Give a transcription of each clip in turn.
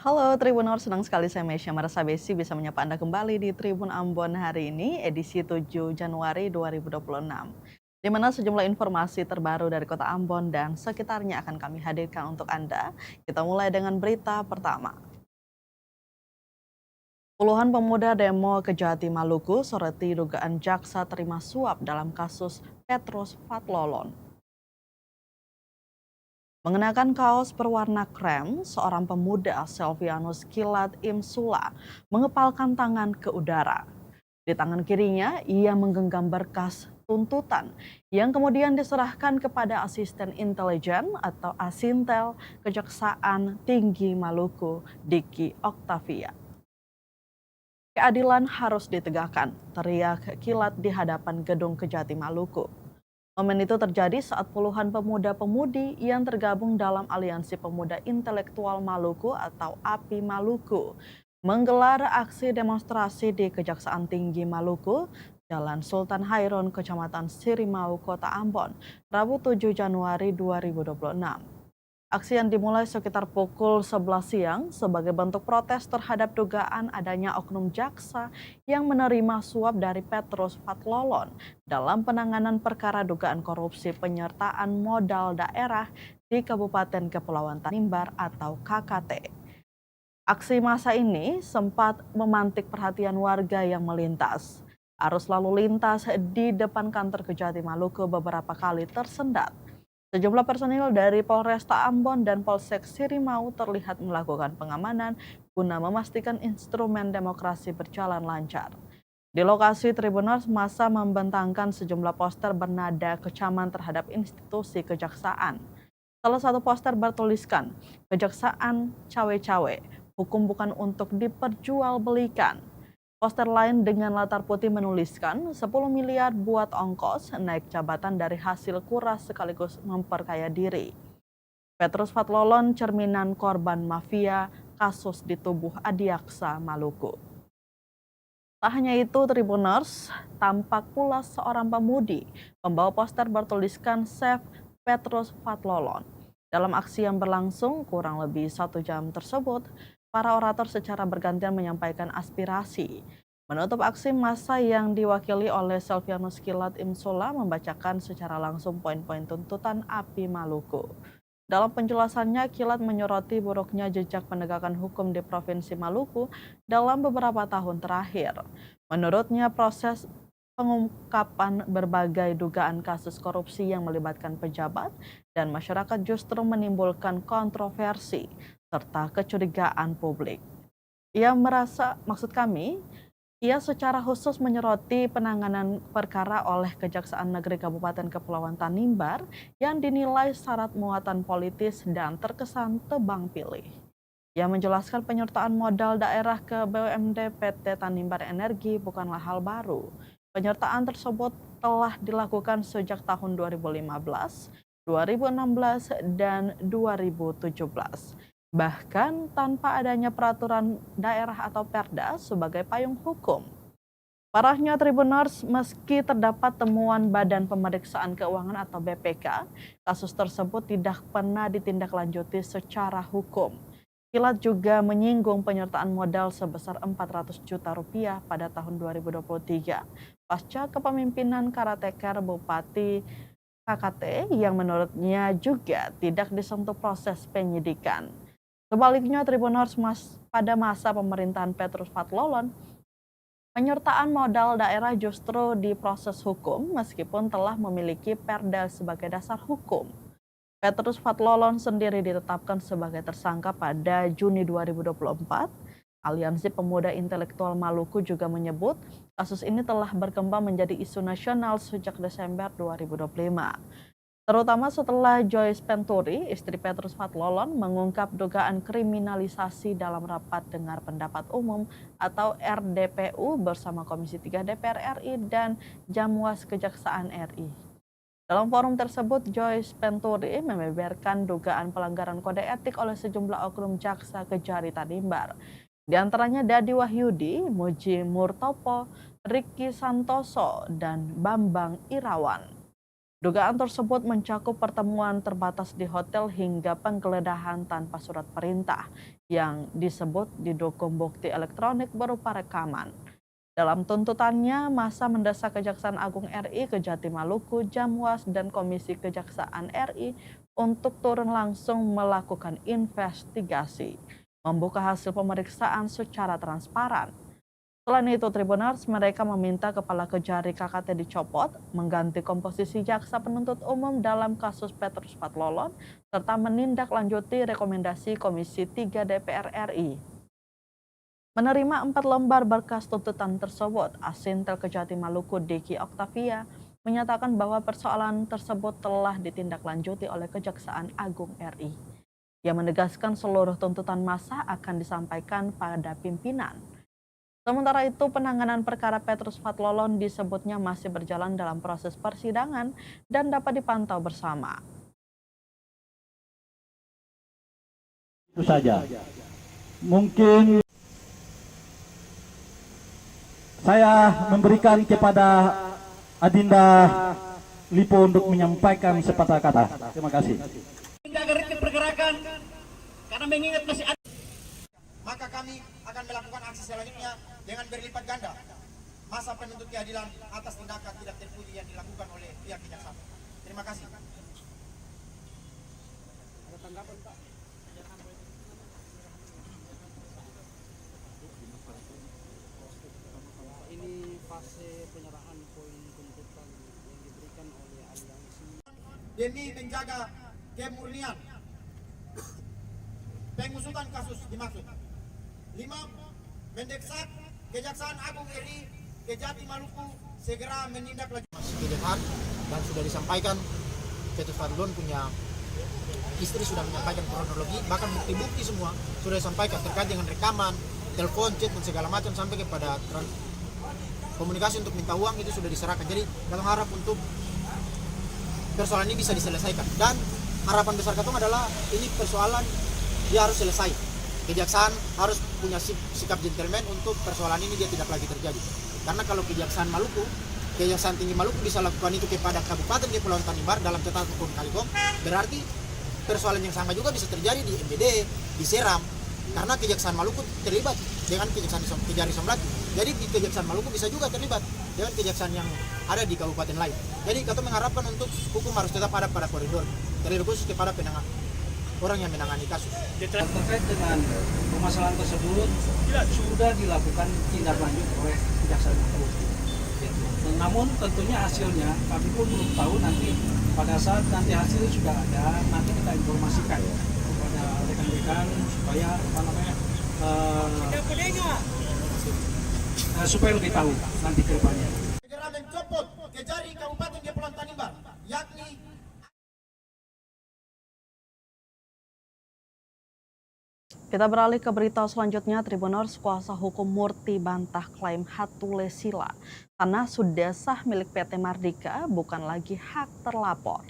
Halo Tribuners, senang sekali saya Mesya Marasabesi bisa menyapa Anda kembali di Tribun Ambon hari ini, edisi 7 Januari 2026. Di mana sejumlah informasi terbaru dari kota Ambon dan sekitarnya akan kami hadirkan untuk Anda. Kita mulai dengan berita pertama. Puluhan pemuda demo ke Jati Maluku soroti dugaan jaksa terima suap dalam kasus Petrus Fatlolon. Mengenakan kaos berwarna krem, seorang pemuda Selvianus Kilat Imsula mengepalkan tangan ke udara. Di tangan kirinya, ia menggenggam berkas tuntutan yang kemudian diserahkan kepada asisten intelijen atau Asintel Kejaksaan Tinggi Maluku, Diki Oktavia. Keadilan harus ditegakkan, teriak Kilat di hadapan gedung Kejati Maluku. Momen itu terjadi saat puluhan pemuda-pemudi yang tergabung dalam Aliansi Pemuda Intelektual Maluku atau API Maluku menggelar aksi demonstrasi di Kejaksaan Tinggi Maluku, Jalan Sultan Hairon, Kecamatan Sirimau, Kota Ambon, Rabu 7 Januari 2026. Aksi yang dimulai sekitar pukul 11 siang sebagai bentuk protes terhadap dugaan adanya oknum jaksa yang menerima suap dari Petrus Fatlolon dalam penanganan perkara dugaan korupsi penyertaan modal daerah di Kabupaten Kepulauan Tanimbar atau KKT. Aksi massa ini sempat memantik perhatian warga yang melintas. Arus lalu lintas di depan kantor Kejati Maluku beberapa kali tersendat. Sejumlah personil dari Polresta Ambon dan Polsek Sirimau terlihat melakukan pengamanan guna memastikan instrumen demokrasi berjalan lancar. Di lokasi Tribuners, massa membentangkan sejumlah poster bernada kecaman terhadap institusi kejaksaan. Salah satu poster bertuliskan, "Kejaksaan cawe-cawe, hukum bukan untuk diperjualbelikan." Poster lain dengan latar putih menuliskan 10 miliar buat ongkos naik jabatan dari hasil kuras sekaligus memperkaya diri. Petrus Fatlolon cerminan korban mafia kasus di tubuh Adiaksa Maluku. Tak hanya itu, Tribuners, tampak pula seorang pemudi membawa poster bertuliskan Save Petrus Fatlolon. Dalam aksi yang berlangsung kurang lebih 1 jam tersebut, para orator secara bergantian menyampaikan aspirasi. Menutup aksi massa yang diwakili oleh Selvianus Kilat Imsula membacakan secara langsung poin-poin tuntutan API Maluku. Dalam penjelasannya, Kilat menyoroti buruknya jejak penegakan hukum di Provinsi Maluku dalam beberapa tahun terakhir. Menurutnya, proses pengungkapan berbagai dugaan kasus korupsi yang melibatkan pejabat dan masyarakat justru menimbulkan kontroversi serta kecurigaan publik. Ia merasa, maksud kami, ia secara khusus menyoroti penanganan perkara oleh Kejaksaan Negeri Kabupaten Kepulauan Tanimbar yang dinilai syarat muatan politis dan terkesan tebang pilih. Ia menjelaskan penyertaan modal daerah ke BUMD PT Tanimbar Energi bukanlah hal baru. Penyertaan tersebut telah dilakukan sejak tahun 2015, 2016, dan 2017. Bahkan tanpa adanya peraturan daerah atau perda sebagai payung hukum. Parahnya Tribuners, meski terdapat temuan Badan Pemeriksaan Keuangan atau BPK, kasus tersebut tidak pernah ditindaklanjuti secara hukum. Kilat juga menyinggung penyertaan modal sebesar 400 juta rupiah pada tahun 2023 pasca kepemimpinan karateker Bupati KKT yang menurutnya juga tidak disentuh proses penyidikan. Sebaliknya, Tribuners pada masa pemerintahan Petrus Fatlolon, penyertaan modal daerah justru diproses hukum meskipun telah memiliki perda sebagai dasar hukum. Petrus Fatlolon sendiri ditetapkan sebagai tersangka pada Juni 2024. Aliansi Pemuda Intelektual Maluku juga menyebut kasus ini telah berkembang menjadi isu nasional sejak Desember 2025. Terutama setelah Joyce Penturi, istri Petrus Fatlolon, mengungkap dugaan kriminalisasi dalam rapat dengar pendapat umum atau RDPU bersama Komisi 3 DPR RI dan Jamwas Kejaksaan RI. Dalam forum tersebut, Joyce Penturi membeberkan dugaan pelanggaran kode etik oleh sejumlah oknum jaksa Kejari Tanimbar. Di antaranya Dadi Wahyudi, Muji Murtopo, Riki Santoso, dan Bambang Irawan. Dugaan tersebut mencakup pertemuan terbatas di hotel hingga penggeledahan tanpa surat perintah yang disebut didukung bukti elektronik berupa rekaman. Dalam tuntutannya, masa mendesak Kejaksaan Agung RI, Kejati Maluku, Jamwas, dan Komisi Kejaksaan RI untuk turun langsung melakukan investigasi, membuka hasil pemeriksaan secara transparan. Selain itu, Tribuners mereka meminta Kepala Kejari KKT dicopot, mengganti komposisi jaksa penuntut umum dalam kasus Petrus Patlolon, serta menindaklanjuti rekomendasi Komisi 3 DPR RI. Menerima 4 lembar berkas tuntutan tersebut, Asintel Kejati Maluku Diki Oktavia menyatakan bahwa persoalan tersebut telah ditindaklanjuti oleh Kejaksaan Agung RI. Ia menegaskan seluruh tuntutan massa akan disampaikan pada pimpinan. Sementara itu, penanganan perkara Petrus Patlolon disebutnya masih berjalan dalam proses persidangan dan dapat dipantau bersama. Itu saja. Mungkin saya memberikan kepada Adinda Lipo untuk menyampaikan sepatah kata. Terima kasih. Menjaga ritme pergerakan karena mengingat masih ada. Maka kami akan melakukan aksi selanjutnya dengan berlipat ganda masa penuntut keadilan atas tindakan tidak terpuji yang dilakukan oleh pihak kejaksaan. Terima kasih. Ada tanggapan Pak? Ini fase penyerahan poin tuntutan yang diberikan oleh aliansi Demi menjaga kemurnian pengusutan kasus dimaksud. 5. Mendesak Kejaksaan Agung RI Kejati Maluku segera menindaklanjuti pilihan dan sudah disampaikan Petrus Patlolon punya istri sudah menyampaikan kronologi, bahkan bukti-bukti semua sudah disampaikan terkait dengan rekaman, telepon, chat dan segala macam sampai kepada komunikasi untuk minta uang itu sudah diserahkan. Jadi dalam harap untuk persoalan ini bisa diselesaikan dan harapan besar Katong adalah ini persoalan dia harus selesai. Kejaksaan harus punya sikap gentleman untuk persoalan ini dia tidak lagi terjadi. Karena kalau Kejaksaan Tinggi Maluku bisa lakukan itu kepada Kabupaten Kepulauan Tanimbar dalam catatan hukum Kalikom, berarti persoalan yang sama juga bisa terjadi di MBD, di Seram. Karena Kejaksaan Maluku terlibat dengan Kejaksaan Kejari Somlatu. Jadi di Kejaksaan Maluku bisa juga terlibat dengan kejaksaan yang ada di kabupaten lain. Jadi kita mengharapkan untuk hukum harus tetap ada pada koridor, terlebih khusus kepada orang yang menangani kasus. terkait dengan permasalahan tersebut sudah dilakukan tindak lanjut oleh Kejaksaan Agung. Namun tentunya hasilnya kami pun belum tahu, nanti pada saat nanti hasil sudah ada nanti kita informasikan kepada rekan-rekan supaya supaya lebih tahu nanti ke depannya. Segera mencopot Kejari Kabupaten Kepulauan Tanimbar, yakni Kita beralih ke berita selanjutnya. Tribuners, kuasa hukum Murti bantah klaim Hatule Sila. Tanah sudah sah milik PT Mardika, bukan lagi hak terlapor.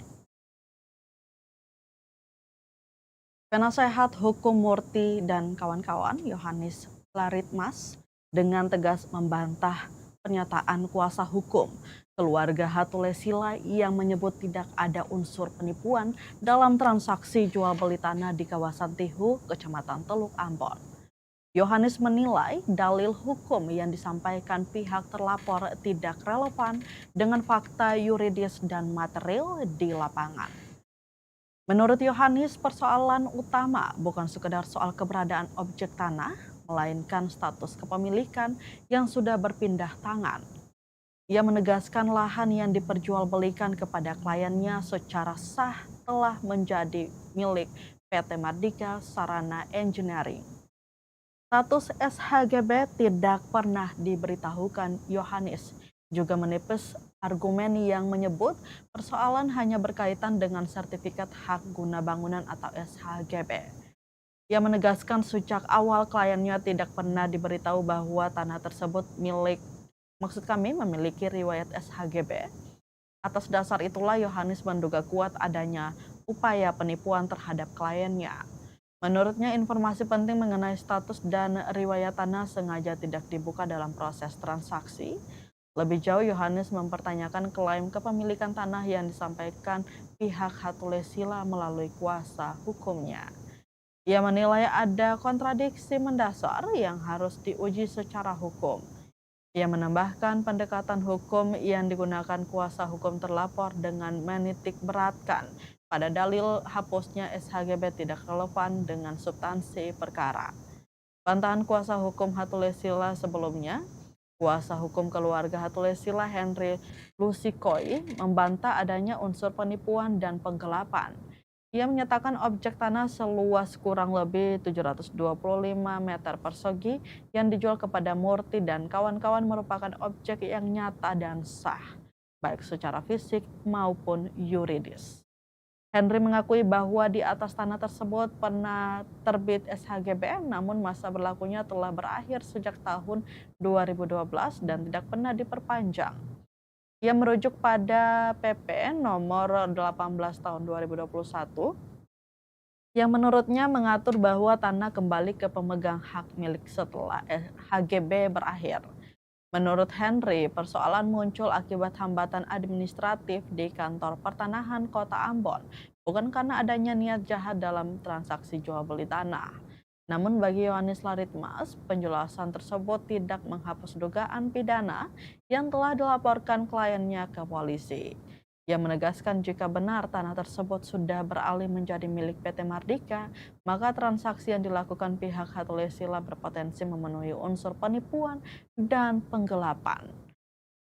Penasehat hukum Murti dan kawan-kawan Yohanis Laritmas dengan tegas membantah pernyataan kuasa hukum keluarga Hatule Sila yang menyebut tidak ada unsur penipuan dalam transaksi jual beli tanah di kawasan Tihu, Kecamatan Teluk Ambon. Yohanis menilai dalil hukum yang disampaikan pihak terlapor tidak relevan dengan fakta yuridis dan material di lapangan. Menurut Yohanis, persoalan utama bukan sekedar soal keberadaan objek tanah, melainkan status kepemilikan yang sudah berpindah tangan. Ia menegaskan lahan yang diperjualbelikan kepada kliennya secara sah telah menjadi milik PT Mardika Sarana Engineering. Status SHGB tidak pernah diberitahukan. Yohanis juga menipis argumen yang menyebut persoalan hanya berkaitan dengan sertifikat hak guna bangunan atau SHGB. Ia menegaskan sejak awal kliennya tidak pernah diberitahu bahwa tanah tersebut memiliki riwayat SHGB. Atas dasar itulah Yohanis menduga kuat adanya upaya penipuan terhadap kliennya. Menurutnya informasi penting mengenai status dan riwayat tanah sengaja tidak dibuka dalam proses transaksi Lebih jauh, Yohanes mempertanyakan klaim kepemilikan tanah yang disampaikan pihak Hatulesila melalui kuasa hukumnya. Ia menilai ada kontradiksi mendasar yang harus diuji secara hukum. Ia menambahkan pendekatan hukum yang digunakan kuasa hukum terlapor dengan menitik beratkan pada dalil hapusnya SHGB tidak relevan dengan substansi perkara. Bantahan kuasa hukum Hatulesila sebelumnya, kuasa hukum keluarga Hatulesila Henry Lusikoi membantah adanya unsur penipuan dan penggelapan. Ia menyatakan objek tanah seluas kurang lebih 725 meter persegi yang dijual kepada Murti dan kawan-kawan merupakan objek yang nyata dan sah, baik secara fisik maupun yuridis. Henry mengakui bahwa di atas tanah tersebut pernah terbit SHGB, namun masa berlakunya telah berakhir sejak tahun 2012 dan tidak pernah diperpanjang. Ia merujuk pada PP nomor 18 tahun 2021 yang menurutnya mengatur bahwa tanah kembali ke pemegang hak milik setelah HGB berakhir. Menurut Henry, persoalan muncul akibat hambatan administratif di kantor pertanahan Kota Ambon, bukan karena adanya niat jahat dalam transaksi jual beli tanah. Namun bagi Yohanes Laritmas, penjelasan tersebut tidak menghapus dugaan pidana yang telah dilaporkan kliennya ke polisi. Ia menegaskan jika benar tanah tersebut sudah beralih menjadi milik PT Mardika, maka transaksi yang dilakukan pihak Hatulesila berpotensi memenuhi unsur penipuan dan penggelapan.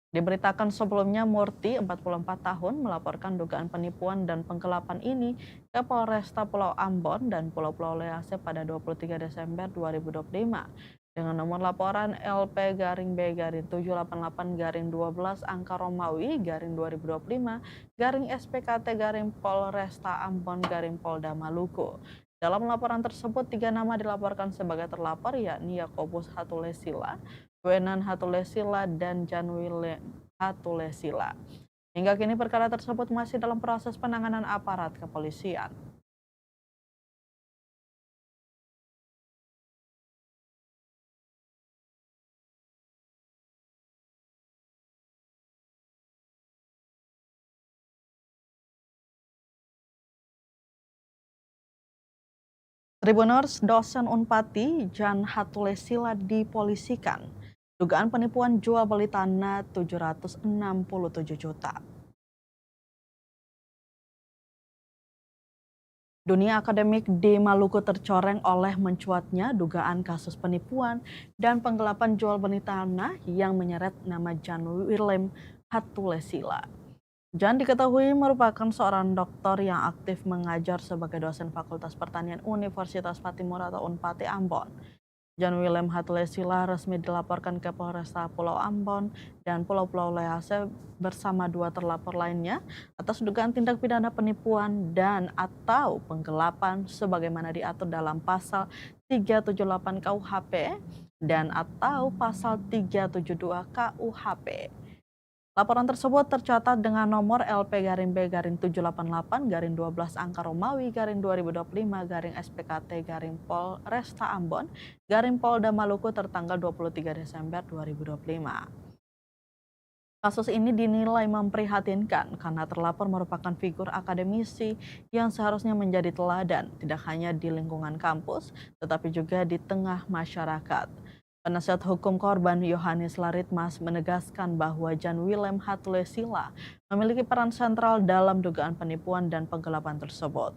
Diberitakan sebelumnya Murti, 44 tahun, melaporkan dugaan penipuan dan penggelapan ini ke Polresta Pulau Ambon dan Pulau-Pulau Lease pada 23 Desember 2025 dengan nomor laporan LP-B-788-12 angka Romawi _2025 Polresta Ambon Polda Maluku. Dalam laporan tersebut, 3 nama dilaporkan sebagai terlapor, yakni Yakobus Hatulesila, Wenan Hatulesila, dan Janwilem Hatulesila. Hingga kini perkara tersebut masih dalam proses penanganan aparat kepolisian. Tribuners, dosen Unpati Jan Hatulesila dipolisikan. Dugaan penipuan jual beli tanah 767 juta. Dunia akademik di Maluku tercoreng oleh mencuatnya dugaan kasus penipuan dan penggelapan jual beli tanah yang menyeret nama Janwilem Hatulesila. Jan diketahui merupakan seorang doktor yang aktif mengajar sebagai dosen Fakultas Pertanian Universitas Patimura atau Unpati Ambon. Janwilem Hatulesila resmi dilaporkan ke Polresta Pulau Ambon dan Pulau-Pulau Lease bersama 2 terlapor lainnya atas dugaan tindak pidana penipuan dan atau penggelapan sebagaimana diatur dalam pasal 378 KUHP dan atau pasal 372 KUHP. Laporan tersebut tercatat dengan nomor LP-B-788-12 angka Romawi _2025-SPKT-Polresta Ambon Polda Maluku tertanggal 23 Desember 2025. Kasus ini dinilai memprihatinkan karena terlapor merupakan figur akademisi yang seharusnya menjadi teladan tidak hanya di lingkungan kampus tetapi juga di tengah masyarakat. Penasihat hukum korban Yohanes Laritmas menegaskan bahwa Janwilem Hatulesila memiliki peran sentral dalam dugaan penipuan dan penggelapan tersebut.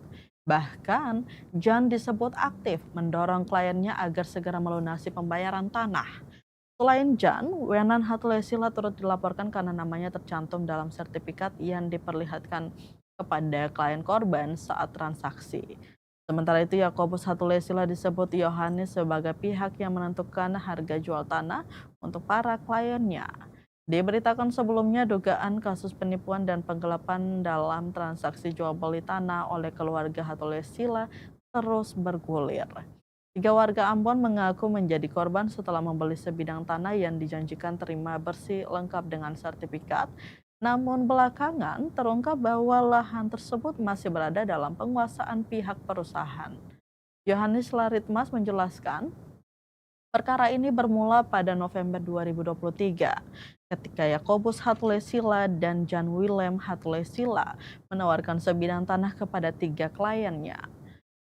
Bahkan, Jan disebut aktif mendorong kliennya agar segera melunasi pembayaran tanah. Selain Jan, Wenan Hatulesila turut dilaporkan karena namanya tercantum dalam sertifikat yang diperlihatkan kepada klien korban saat transaksi. Sementara itu, Yakobus Hatulesila disebut Yohanes sebagai pihak yang menentukan harga jual tanah untuk para kliennya. Diberitakan sebelumnya dugaan kasus penipuan dan penggelapan dalam transaksi jual beli tanah oleh keluarga Hatulesila terus bergulir. 3 warga Ambon mengaku menjadi korban setelah membeli sebidang tanah yang dijanjikan terima bersih lengkap dengan sertifikat. Namun belakangan terungkap bahwa lahan tersebut masih berada dalam penguasaan pihak perusahaan. Yohanes Laritmas menjelaskan, perkara ini bermula pada November 2023. ketika Yakobus Hatulesila dan Jan Willem Hatulesila menawarkan sebidang tanah kepada 3 kliennya.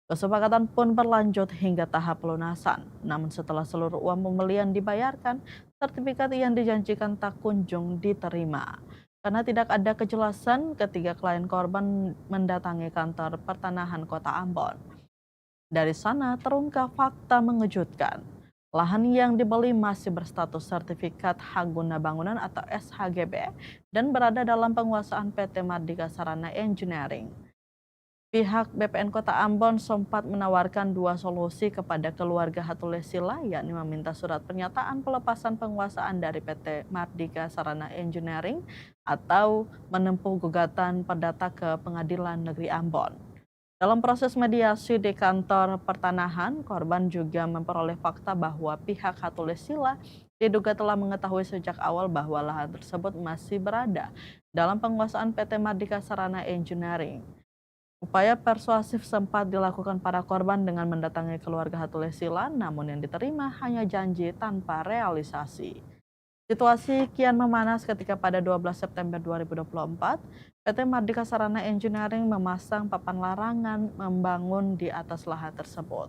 Kesepakatan pun berlanjut hingga tahap pelunasan. Namun setelah seluruh uang pembelian dibayarkan, sertifikat yang dijanjikan tak kunjung diterima. Karena tidak ada kejelasan, ketiga klien korban mendatangi kantor pertanahan Kota Ambon. Dari sana terungkap fakta mengejutkan. Lahan yang dibeli masih berstatus sertifikat hak guna bangunan atau SHGB dan berada dalam penguasaan PT Mardika Sarana Engineering. Pihak BPN Kota Ambon sempat menawarkan 2 solusi kepada keluarga Hatulesila, yakni meminta surat pernyataan pelepasan penguasaan dari PT Mardika Sarana Engineering atau menempuh gugatan perdata ke Pengadilan Negeri Ambon. Dalam proses mediasi di kantor pertanahan, korban juga memperoleh fakta bahwa pihak Hatulesila diduga telah mengetahui sejak awal bahwa lahan tersebut masih berada dalam penguasaan PT Mardika Sarana Engineering. Upaya persuasif sempat dilakukan para korban dengan mendatangi keluarga Hatulesila, namun yang diterima hanya janji tanpa realisasi. Situasi kian memanas ketika pada 12 September 2024, PT Mardika Sarana Engineering memasang papan larangan membangun di atas lahan tersebut.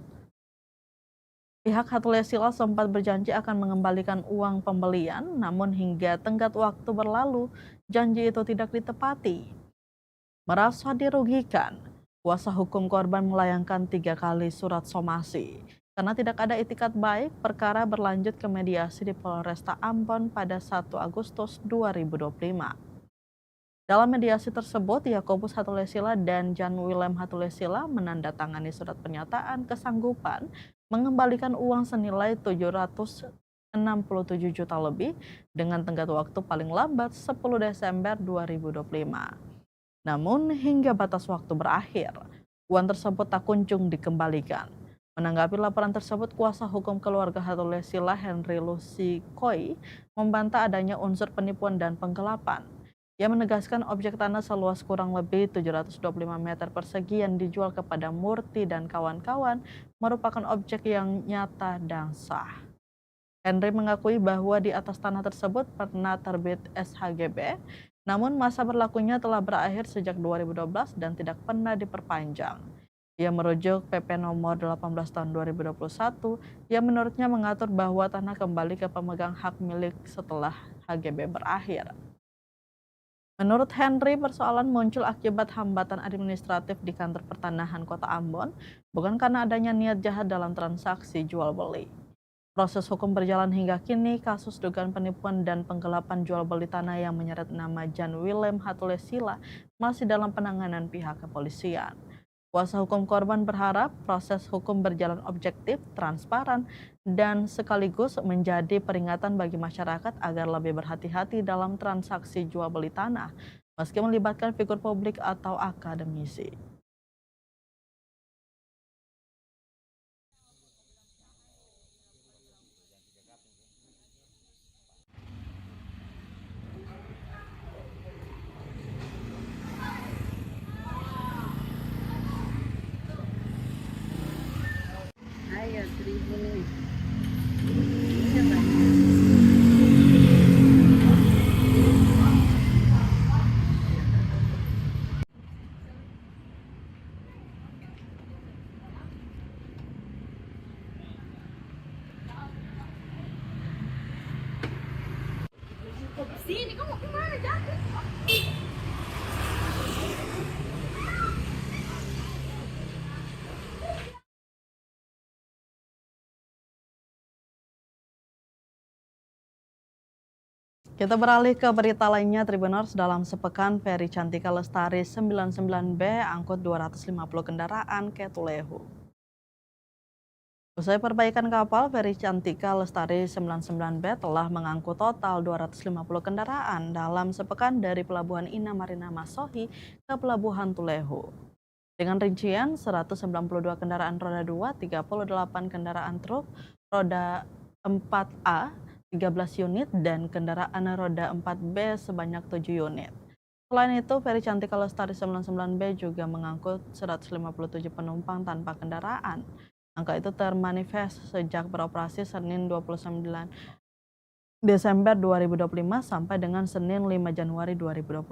Pihak Hatulesila sempat berjanji akan mengembalikan uang pembelian, namun hingga tenggat waktu berlalu, janji itu tidak ditepati. Merasa dirugikan, kuasa hukum korban melayangkan 3 kali surat somasi. Karena tidak ada itikat baik, perkara berlanjut ke mediasi di Polresta Ambon pada 1 Agustus 2025. Dalam mediasi tersebut, Yakobus Hatulesila dan Jan Willem Hatulesila menandatangani surat pernyataan kesanggupan mengembalikan uang senilai 767 juta lebih dengan tenggat waktu paling lambat 10 Desember 2025. Namun hingga batas waktu berakhir, uang tersebut tak kunjung dikembalikan. Menanggapi laporan tersebut, kuasa hukum keluarga Hatulesila Henry Lucy Koi membantah adanya unsur penipuan dan penggelapan. Ia menegaskan objek tanah seluas kurang lebih 725 meter persegi yang dijual kepada Murti dan kawan-kawan merupakan objek yang nyata dan sah. Henry mengakui bahwa di atas tanah tersebut pernah terbit SHGB, namun masa berlakunya telah berakhir sejak 2012 dan tidak pernah diperpanjang. Ia merujuk PP nomor 18 tahun 2021 yang menurutnya mengatur bahwa tanah kembali ke pemegang hak milik setelah HGB berakhir. Menurut Henry, persoalan muncul akibat hambatan administratif di kantor pertanahan Kota Ambon, bukan karena adanya niat jahat dalam transaksi jual beli. Proses hukum berjalan hingga kini, kasus dugaan penipuan dan penggelapan jual beli tanah yang menyeret nama Jan Willem Hatulesila masih dalam penanganan pihak kepolisian. Kuasa hukum korban berharap proses hukum berjalan objektif, transparan, dan sekaligus menjadi peringatan bagi masyarakat agar lebih berhati-hati dalam transaksi jual beli tanah, meski melibatkan figur publik atau akademisi. Ayo, 1.000 nih. Sini, kamu kemana? Jangan. Kita beralih ke berita lainnya. Tribuners, dalam sepekan Ferry Cantika Lestari 99B angkut 250 kendaraan ke Tulehu. Usai perbaikan kapal, Ferry Cantika Lestari 99B telah mengangkut total 250 kendaraan dalam sepekan dari Pelabuhan Ina Marina Masohi ke Pelabuhan Tulehu. Dengan rincian 192 kendaraan roda 2, 38 kendaraan truk roda 4A, 13 unit, dan kendaraan roda 4B sebanyak 7 unit. Selain itu, Ferry Cantika Lestari 99B juga mengangkut 157 penumpang tanpa kendaraan. Angka itu termanifest sejak beroperasi Senin 29 Desember 2025 sampai dengan Senin 5 Januari 2026.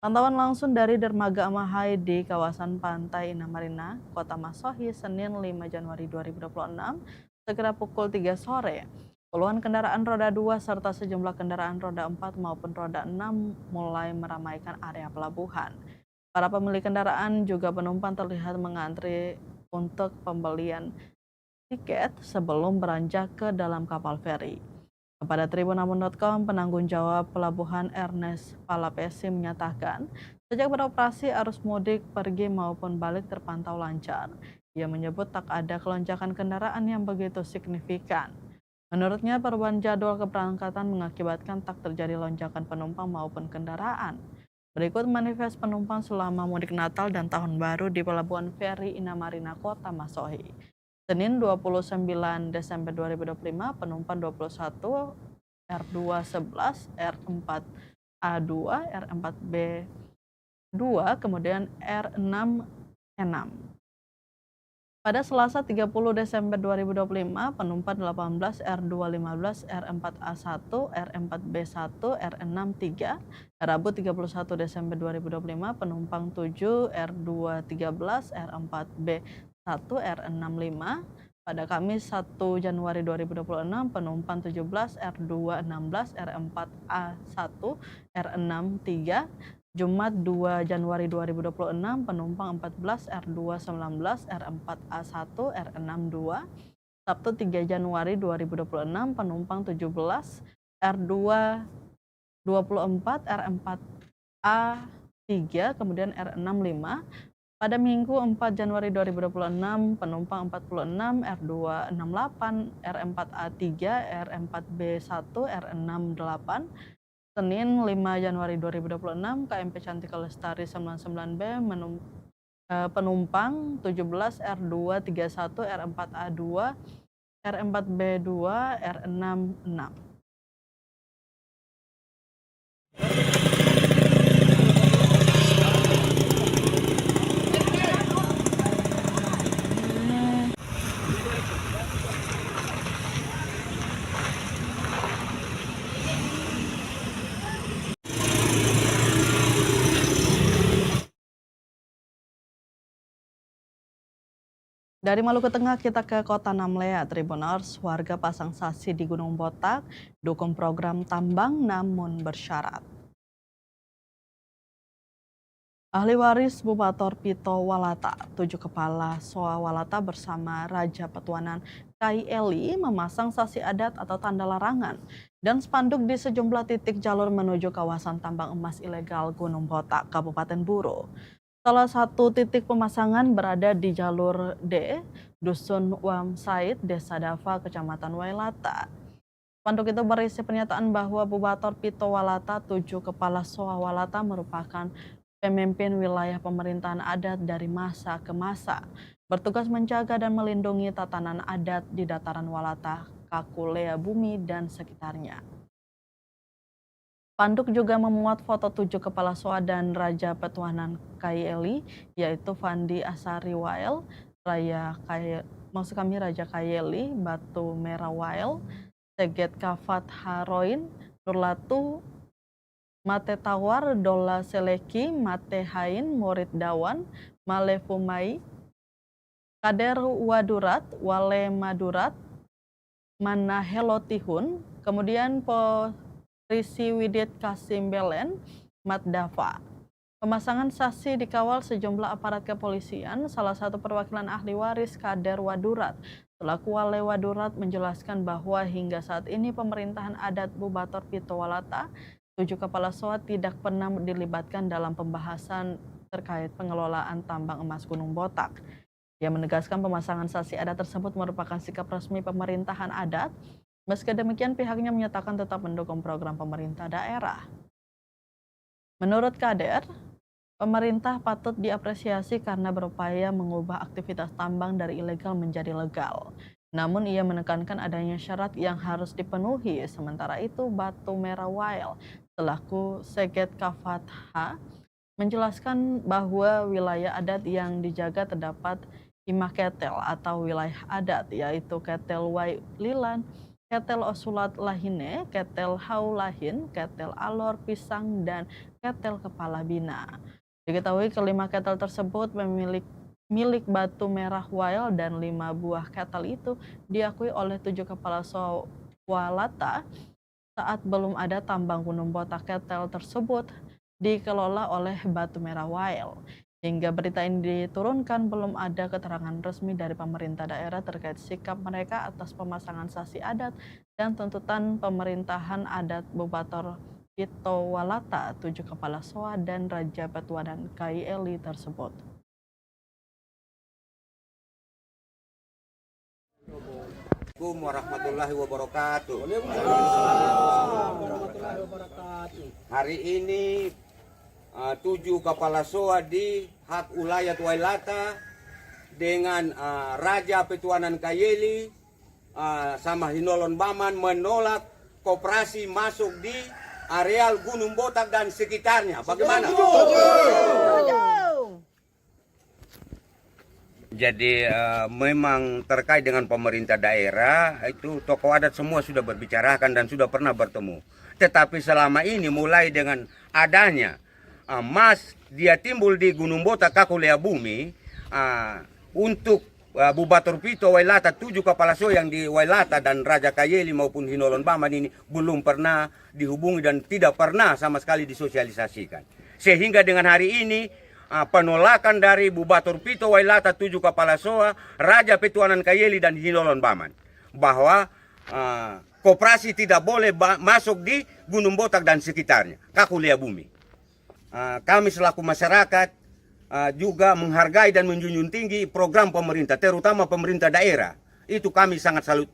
Pantauan langsung dari Dermaga Amahai di kawasan Pantai Indah Marina, Kota Masohi, Senin 5 Januari 2026, sekira pukul 3 sore. Puluhan kendaraan roda 2 serta sejumlah kendaraan roda 4 maupun roda 6 mulai meramaikan area pelabuhan. Para pemilik kendaraan juga penumpang terlihat mengantri untuk pembelian tiket sebelum beranjak ke dalam kapal feri. Kepada Tribunnamun.com, penanggung jawab pelabuhan Ernest Palapesi menyatakan, sejak beroperasi arus mudik pergi maupun balik terpantau lancar. Ia menyebut tak ada kelonjakan kendaraan yang begitu signifikan. Menurutnya, perubahan jadwal keberangkatan mengakibatkan tak terjadi lonjakan penumpang maupun kendaraan. Berikut manifest penumpang selama mudik Natal dan Tahun Baru di Pelabuhan Feri Indah Marina, Kota Masohi. Senin 29 Desember 2025, penumpang 21, R211, R4A2, R4B2, kemudian R6E6. Pada Selasa 30 Desember 2025, penumpang 18, R215, R4A1, R4B1, R63. Rabu 31 Desember 2025, penumpang 7, R213, R4B1, R65. Pada Kamis 1 Januari 2026, penumpang 17, R216, R4A1, R63. Jumat 2 Januari 2026, penumpang 14, R219, R4A1, R62. Sabtu 3 Januari 2026, penumpang 17, R224, R4A3, kemudian R65. Pada Minggu 4 Januari 2026, penumpang 46, R268, R4A3, R4B1, R68. Senin 5 Januari 2026, KMP Cantika Lestari 99B penumpang 17, R231, R4A2, R4B2, R66. Dari Maluku Tengah kita ke Kota Namlea, Tribuners, warga pasang sasi di Gunung Botak, dukung program tambang namun bersyarat. Ahli waris Bupator Pito Walata, 7 kepala Soa Walata bersama Raja Petuanan Kai Eli memasang sasi adat atau tanda larangan dan spanduk di sejumlah titik jalur menuju kawasan tambang emas ilegal Gunung Botak, Kabupaten Buru. Salah satu titik pemasangan berada di jalur D, Dusun Wam Said, Desa Dava, Kecamatan Wailata. Spanduk itu berisi pernyataan bahwa Bupator Pito Walata, 7 kepala Soa Walata merupakan pemimpin wilayah pemerintahan adat dari masa ke masa, bertugas menjaga dan melindungi tatanan adat di dataran Walata, Kakulea Bumi, dan sekitarnya. Spanduk juga memuat foto 7 kepala Soa dan Raja Petuanan Kai Eli, yaitu Fandi Asari Wael, Raja Kai Eli, Batu Merah Wael, Seget Kafat Haroin, Nurlatu, Mate Tawar, Dola Seleki, Mate Hain, Murid Dawan, Male Fumai, Kader Wadurat, Wale Madurat, Mana Helotihun, kemudian Risi Widit Kasim Belen, Mat Dava. Pemasangan sasi dikawal sejumlah aparat kepolisian, salah satu perwakilan ahli waris Kader Wadurat. Selaku Wale Wadurat menjelaskan bahwa hingga saat ini pemerintahan adat Bupator Pito Walata, 7 kepala Soa tidak pernah dilibatkan dalam pembahasan terkait pengelolaan tambang emas Gunung Botak. Ia menegaskan pemasangan sasi adat tersebut merupakan sikap resmi pemerintahan adat. Meski demikian, pihaknya menyatakan tetap mendukung program pemerintah daerah. Menurut Kader, pemerintah patut diapresiasi karena berupaya mengubah aktivitas tambang dari ilegal menjadi legal. Namun ia menekankan adanya syarat yang harus dipenuhi. Sementara itu, Batu Merah Wael selaku Seget Kafat H menjelaskan bahwa wilayah adat yang dijaga terdapat Imah Ketel atau wilayah adat, yaitu Ketel Waililan, ketel osulat lahine, ketel hau lahin, ketel alor pisang, dan ketel kepala bina. Diketahui kelima ketel tersebut milik Batu Merah Wild dan 5 buah ketel itu diakui oleh 7 kepala swalata saat belum ada tambang gunung botak. Ketel tersebut dikelola oleh Batu Merah Wild. Hingga berita ini diturunkan, belum ada keterangan resmi dari pemerintah daerah terkait sikap mereka atas pemasangan sasi adat dan tuntutan pemerintahan adat Bupator Pitowalata, 7 kepala soa dan Raja Petuanan KILI tersebut. Assalamualaikum warahmatullahi wabarakatuh. Hari ini 7 kepala soa di hak ulayat Wailata dengan Raja Petuanan KILI sama Hinolon Baman menolak koperasi masuk di areal Gunung Botak dan sekitarnya. Bagaimana? Jadi memang terkait dengan pemerintah daerah itu tokoh adat semua sudah berbicarakan dan sudah pernah bertemu. Tetapi selama ini mulai dengan adanya emas dia timbul di Gunung Botak Kakulea Bumi untuk Bupator Pito Wailata 7 kepala soa yang di Wailata dan Raja KILI maupun Hinolon Baman ini belum pernah dihubungi dan tidak pernah sama sekali disosialisasikan. Sehingga dengan hari ini penolakan dari Bupator Pito Wailata 7 kepala soa, Raja Petuanan KILI dan Hinolon Baman bahwa koperasi tidak boleh masuk di Gunung Botak dan sekitarnya, Kakulea Bumi. Kami selaku masyarakat juga menghargai dan menjunjung tinggi program pemerintah, terutama pemerintah daerah. Itu kami sangat salut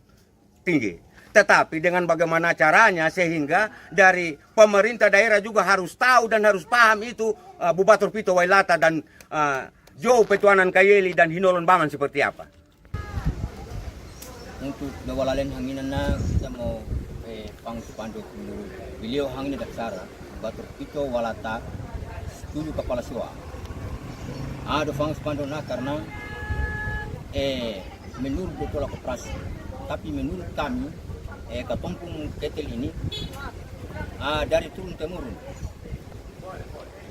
tinggi. Tetapi dengan bagaimana caranya sehingga dari pemerintah daerah juga harus tahu dan harus paham itu Bupator Pito Wailata dan Jo Petuanan KILI dan Hinolon Baman seperti apa. Untuk nawalalan hanginan na kita mau pangspanduk menurut beliau hangin daksara Bupator Pito Wailata 7 kepala soa. Ada pangspanduk na karena menurut betul koperasi. Tapi menurut kami katumpung ketel ini dari turun temurun.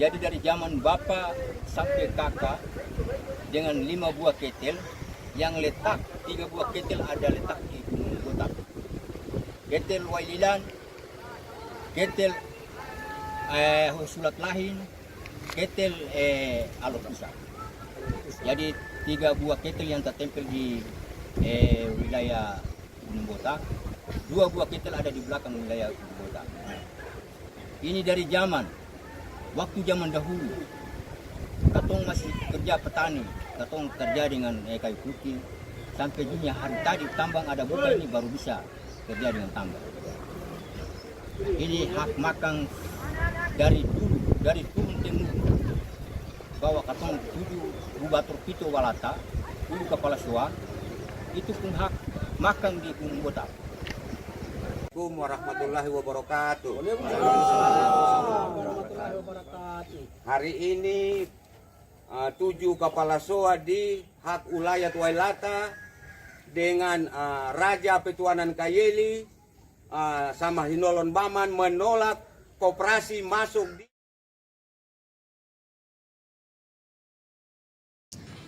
Jadi dari zaman bapak sampai kakak dengan 5 buah ketel yang letak 3 buah ketel ada letak di Gunung Botak. Ketel Waililan, ketel Sulat Lahin, ketel Alor Pisang. Jadi 3 buah ketel yang tertempel di wilayah Gunung Botak, 2 buah ketel ada di belakang wilayah Gunung Botak. Ini dari waktu zaman dahulu. Katong masih kerja petani, katong kerja dengan kayu putih. Sampai dunia hari tadi tambang ada buka ini baru bisa kerja dengan tambang. Ini hak makan dari dulu, dari turun temurun. Bahwa katong 7 Bupator Pito Wailata, 7 kepala soa, itu pun hak makan di Gunung Botak. Assalamualaikum warahmatullahi wabarakatuh. Hari ini 7 kepala soa di hak ulayat Wailata dengan Raja Petuanan KILI sama Hinolon Baman menolak koperasi masuk di.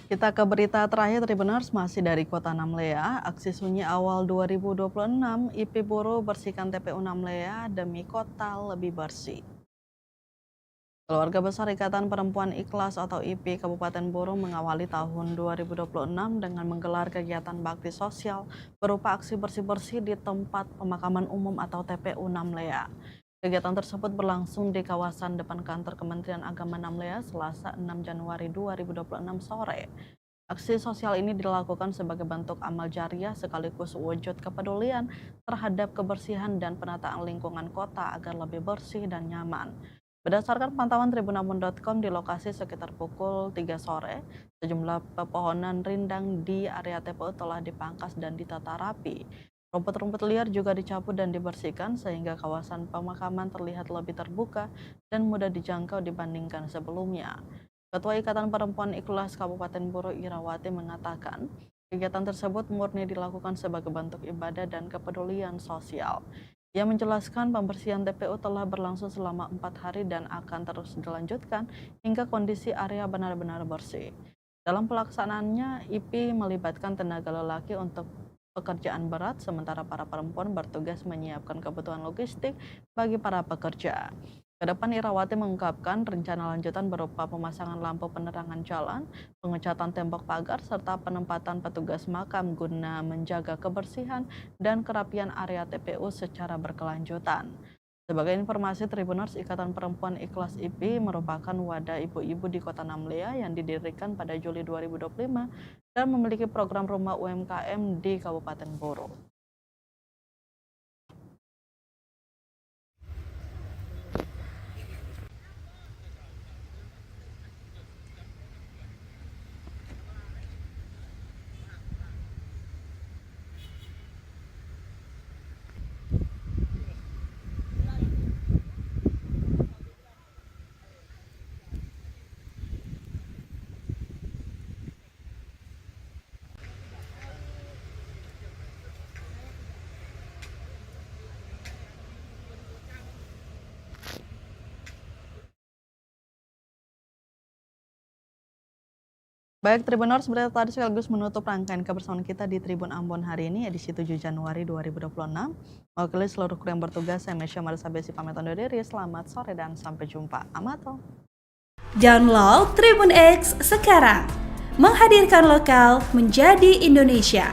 Kita ke berita terakhir Tribuners, masih dari Kota Namlea. Aksi sunyi awal 2026, IP Buruh bersihkan TPU Namlea demi kota lebih bersih. Keluarga Besar Ikatan Perempuan Ikhlas atau IP Kabupaten Buruh mengawali tahun 2026 dengan menggelar kegiatan bakti sosial berupa aksi bersih-bersih di tempat pemakaman umum atau TPU Namlea. Kegiatan tersebut berlangsung di kawasan depan kantor Kementerian Agama Namlea Selasa 6 Januari 2026 sore. Aksi sosial ini dilakukan sebagai bentuk amal jariah sekaligus wujud kepedulian terhadap kebersihan dan penataan lingkungan kota agar lebih bersih dan nyaman. Berdasarkan pantauan tribunnamun.com di lokasi sekitar pukul 3 sore, sejumlah pepohonan rindang di area TPU telah dipangkas dan ditata rapi. Rumput-rumput liar juga dicabut dan dibersihkan sehingga kawasan pemakaman terlihat lebih terbuka dan mudah dijangkau dibandingkan sebelumnya. Ketua Ikatan Perempuan Ikhlas Kabupaten Buruh Irawati mengatakan, Kegiatan tersebut murni dilakukan sebagai bentuk ibadah dan kepedulian sosial. Ia menjelaskan pembersihan TPU telah berlangsung selama 4 hari dan akan terus dilanjutkan hingga kondisi area benar-benar bersih. Dalam pelaksanaannya, IP melibatkan tenaga lelaki untuk pekerjaan berat, sementara para perempuan bertugas menyiapkan kebutuhan logistik bagi para pekerja. Kedepan Irawati mengungkapkan rencana lanjutan berupa pemasangan lampu penerangan jalan, pengecatan tembok pagar, serta penempatan petugas makam guna menjaga kebersihan dan kerapian area TPU secara berkelanjutan. Sebagai informasi, Tribuners Ikatan Perempuan Ikhlas IP merupakan wadah ibu-ibu di Kota Namlea yang didirikan pada Juli 2025 dan memiliki program rumah UMKM di Kabupaten Boro. Baik, Tribuners, berita tadi sekaligus menutup rangkaian kebersamaan kita di Tribun Ambon hari ini, edisi 7 Januari 2026. Mewakili seluruh kru yang bertugas, saya Mesya Marisa Besi pamit undur diri. Selamat sore dan sampai jumpa. Amato. Download Tribun X sekarang, menghadirkan lokal menjadi Indonesia.